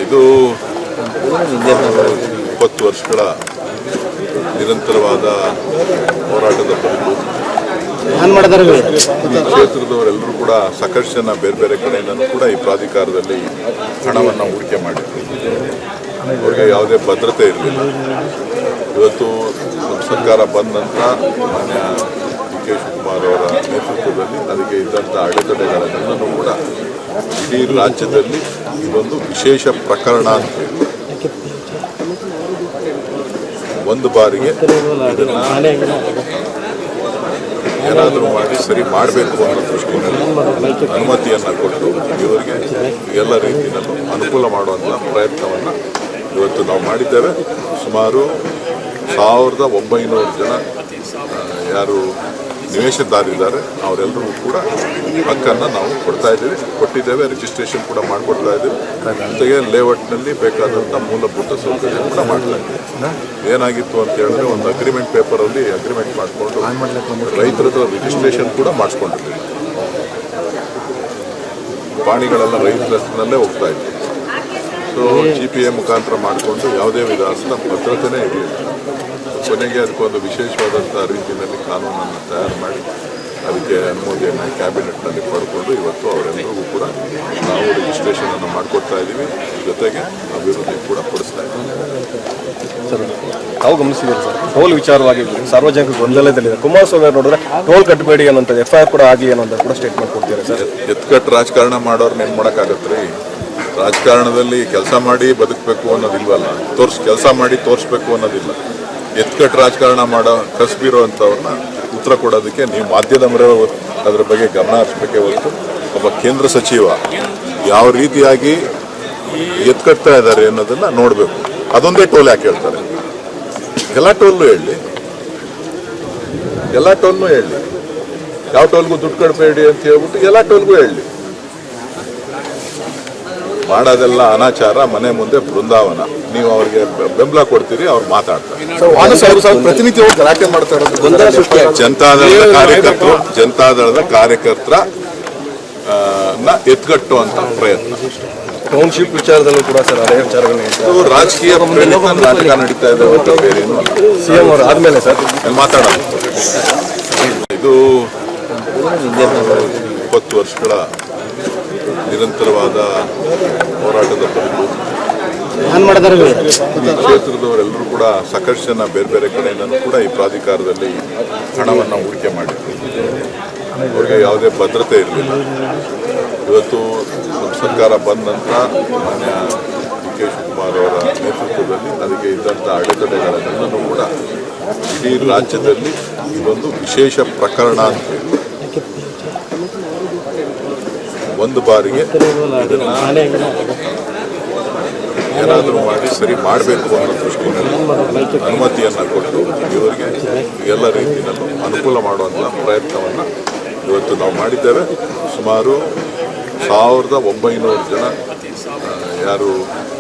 ಇದು 20 ವರ್ಷಗಳ ನಿರಂತರವಾದ ಹೋರಾಟದ ಬದುಕು. ಈ ಕ್ಷೇತ್ರದವರೆಲ್ಲರೂ ಕೂಡ ಸಾಕಷ್ಟು ಜನ ಬೇರೆ ಬೇರೆ ಕಡೆಯಿಂದಲೂ ಕೂಡ ಈ ಪ್ರಾಧಿಕಾರದಲ್ಲಿ ಹಣವನ್ನು ಹೂಡಿಕೆ ಮಾಡಿದ್ರು. ಅವರಿಗೆ ಯಾವುದೇ ಭದ್ರತೆ ಇರಲಿಲ್ಲ. ಇವತ್ತು ನಮ್ಮ ಸರ್ಕಾರ ಬಂದ ನಂತರ ಮಾನ್ಯ ಡಿ ಕೆ ಶಿವಕುಮಾರ್ ಅವರ ನೇತೃತ್ವದಲ್ಲಿ ಅದಕ್ಕೆ ಇದ್ದಂಥ ಅಡೆತಡೆಗಳನ್ನೆಲ್ಲನೂ ಕೂಡ ಇಡೀ ರಾಜ್ಯದಲ್ಲಿ ಇದೊಂದು ವಿಶೇಷ ಪ್ರಕರಣ ಅಂತ ಹೇಳಿ ಒಂದು ಬಾರಿಗೆ ಇದನ್ನು ಏನಾದರೂ ಮಾಡಿ ಸರಿ ಮಾಡಬೇಕು ಅನ್ನೋ ದೃಷ್ಟಿಯಲ್ಲಿ ಅನುಮತಿಯನ್ನು ಕೊಟ್ಟು ಇವರಿಗೆ ಎಲ್ಲ ರೀತಿಯಲ್ಲೂ ಅನುಕೂಲ ಮಾಡುವಂಥ ಪ್ರಯತ್ನವನ್ನು ಇವತ್ತು ನಾವು ಮಾಡಿದ್ದೇವೆ. ಸುಮಾರು 1900 ಜನ ಯಾರು ನಿವೇಶನದಾರಿದ್ದಾರೆ ಅವರೆಲ್ಲರೂ ಕೂಡ ಹಕ್ಕನ್ನು ನಾವು ಕೊಟ್ಟಿದ್ದೇವೆ. ರಿಜಿಸ್ಟ್ರೇಷನ್ ಕೂಡ ಮಾಡಿಕೊಡ್ತಾ ಇದ್ದೀವಿ. ಜೊತೆಗೆ ಲೇಔಟ್ನಲ್ಲಿ ಬೇಕಾದಂಥ ಮೂಲಭೂತ ಸೌಕರ್ಯ ಕೂಡ ಮಾಡ್ತಾ ಇದ್ದೀವಿ. ಏನಾಗಿತ್ತು ಅಂತ ಹೇಳಿದ್ರೆ ಒಂದು ಅಗ್ರಿಮೆಂಟ್ ಪೇಪರಲ್ಲಿ ಅಗ್ರಿಮೆಂಟ್ ಮಾಡಿಕೊಂಡು ರೈತರ ರಿಜಿಸ್ಟ್ರೇಷನ್ ಕೂಡ ಮಾಡಿಸ್ಕೊಂಡಿದ್ದೀವಿ. ಪಾಣಿಗಳೆಲ್ಲ ರೈತರ ಹೆಸರಿನಲ್ಲೇ ಹೋಗ್ತಾ ಇತ್ತು. ಸೊ GPA ಮುಖಾಂತರ ಮಾಡಿಕೊಂಡು ಯಾವುದೇ ವಿಧಾನದ ಭದ್ರತೆನೇ ಇರಲಿಲ್ಲ. ಕೊನೆಗೆ ಅದಕ್ಕೊಂದು ವಿಶೇಷವಾದಂಥ ರೀತಿಯಲ್ಲಿ ಕಾನೂನನ್ನು ತಯಾರು ಮಾಡಿ ಅದಕ್ಕೆ ಅನುಮೋದನೆಯನ್ನು ಕ್ಯಾಬಿನೆಟ್ನಲ್ಲಿ ಪಡ್ಕೊಂಡು ಇವತ್ತು ಅವರೆಲ್ಲರಿಗೂ ಕೂಡ ನಾವು ರಿಜಿಸ್ಟ್ರೇಷನನ್ನು ಮಾಡಿಕೊಡ್ತಾ ಇದ್ದೀವಿ. ಜೊತೆಗೆ ಅಭಿವೃದ್ಧಿ ಕೂಡ ಪಡಿಸ್ತಾ ಇದ್ದೀವಿ. ಸರ್, ತಾವು ಗಮನಿಸಿದ್ದೀರಿ ಸರ್, ಟೋಲ್ ವಿಚಾರವಾಗಿ ಸಾರ್ವಜನಿಕ ಗೊಂದಲದಲ್ಲಿದೆ. ಕುಮಾರಸ್ವಾಮಿ ನೋಡಿದ್ರೆ ಟೋಲ್ ಕಟ್ಟಬೇಡಿ ಅನ್ನೋಂಥದ್ದು FIR ಕೂಡ ಆಗಿ ಅನ್ನೋಂಥ ಕೂಡ ಸ್ಟೇಟ್ಮೆಂಟ್ ಕೊಡ್ತೀರಾ ಸರ್? ಎತ್ಕಟ್ಟು ರಾಜಕಾರಣ ಮಾಡೋರ್ನ ಏನು ಮಾಡೋಕ್ಕಾಗತ್ತೆ ರೀ? ರಾಜಕಾರಣದಲ್ಲಿ ಕೆಲಸ ಮಾಡಿ ಬದುಕಬೇಕು ಅನ್ನೋದಿಲ್ವಲ್ಲ, ಕೆಲಸ ಮಾಡಿ ತೋರಿಸ್ಬೇಕು ಅನ್ನೋದಿಲ್ಲ. ಎತ್ಕಟ್ಟು ರಾಜಕಾರಣ ಮಾಡೋ ಕಸಬಿರೋ ಅಂಥವ್ರನ್ನ ಉತ್ತರ ಕೊಡೋದಕ್ಕೆ ನೀವು ಮಾಧ್ಯಮದವರು ಅದರ ಬಗ್ಗೆ ಗಮನ ಹರಿಸಬೇಕೇ ಹೊರತು ಒಬ್ಬ ಕೇಂದ್ರ ಸಚಿವ ಯಾವ ರೀತಿಯಾಗಿ ಎತ್ಕಟ್ತಾ ಇದ್ದಾರೆ ಅನ್ನೋದನ್ನು ನೋಡಬೇಕು. ಅದೊಂದೇ ಟೋಲ್ ಯಾಕೆ ಹೇಳ್ತಾರೆ? ಎಲ್ಲ ಟೋಲ್ನು ಹೇಳಿ, ಯಾವ ಟೋಲ್ಗೂ ದುಡ್ಡು ಕಟ್ಟಬೇಡಿ ಅಂತ ಹೇಳ್ಬಿಟ್ಟು ಎಲ್ಲ ಟೋಲ್ಗೂ ಹೇಳಿ. ಮಾಡೋದೆಲ್ಲ ಅನಾಚಾರ, ಮನೆ ಮುಂದೆ ಬೃಂದಾವನ. ನೀವು ಅವ್ರಿಗೆ ಬೆಂಬಲ ಕೊಡ್ತೀರಿ, ಅವ್ರು ಮಾತಾಡ್ತಾರೆ. ಪ್ರತಿನಿತ್ಯ ಗಲಾಟೆ ಮಾಡ್ತಾ ಇರೋದು ಜನತಾದಳದ ಕಾರ್ಯಕರ್ತರ ಎತ್ಕಟ್ಟುವಂತ ಪ್ರಯತ್ನ. ಟೌನ್ಶಿಪ್ ವಿಚಾರದಲ್ಲೂ ಕೂಡ ಸರ್ ಅದೇ ವಿಚಾರಗಳು ರಾಜಕೀಯ ನಾಟಕ ನಡೀತಾ ಇದೆ. ಬೇರೇನು CM ಅವರು ಆದ್ಮೇಲೆ ಸರ್ ಮಾತಾಡೋಣ. ಇದು 20 ವರ್ಷಗಳ ನಿರಂತರವಾದ ಹೋರಾಟದ ಬದುಕು. ಈ ಕ್ಷೇತ್ರದವರೆಲ್ಲರೂ ಕೂಡ ಸಾಕಷ್ಟು ಜನ ಬೇರೆ ಬೇರೆ ಕಡೆಯಿಂದಲೂ ಕೂಡ ಈ ಪ್ರಾಧಿಕಾರದಲ್ಲಿ ಹಣವನ್ನು ಹೂಡಿಕೆ ಮಾಡಿದ್ರು. ಅವರಿಗೆ ಯಾವುದೇ ಭದ್ರತೆ ಇರಲಿಲ್ಲ. ಇವತ್ತು ನಮ್ಮ ಸರ್ಕಾರ ಬಂದ ನಂತರ ಮಾನ್ಯ ಡಿ ಕೆ ಶಿವಕುಮಾರ್ ಅವರ ನೇತೃತ್ವದಲ್ಲಿ ಅದಕ್ಕೆ ಇದ್ದಂಥ ಅಡೆತಡೆಗಳನ್ನೆಲ್ಲನೂ ಕೂಡ ಇಡೀ ರಾಜ್ಯದಲ್ಲಿ ಇದೊಂದು ವಿಶೇಷ ಪ್ರಕರಣ ಅಂತ ಹೇಳಿ ಒಂದು ಬಾರಿಗೆ ಇದನ್ನು ಏನಾದರೂ ಮಾಡಿ ಸರಿ ಮಾಡಬೇಕು ಅನ್ನೋ ದೃಷ್ಟಿಯಲ್ಲಿ ಅನುಮತಿಯನ್ನು ಕೊಟ್ಟು ಇವರಿಗೆ ಎಲ್ಲ ರೀತಿಯಲ್ಲೂ ಅನುಕೂಲ ಮಾಡುವಂಥ ಪ್ರಯತ್ನವನ್ನು ಇವತ್ತು ನಾವು ಮಾಡಿದ್ದೇವೆ. ಸುಮಾರು 1900 ಜನ ಯಾರು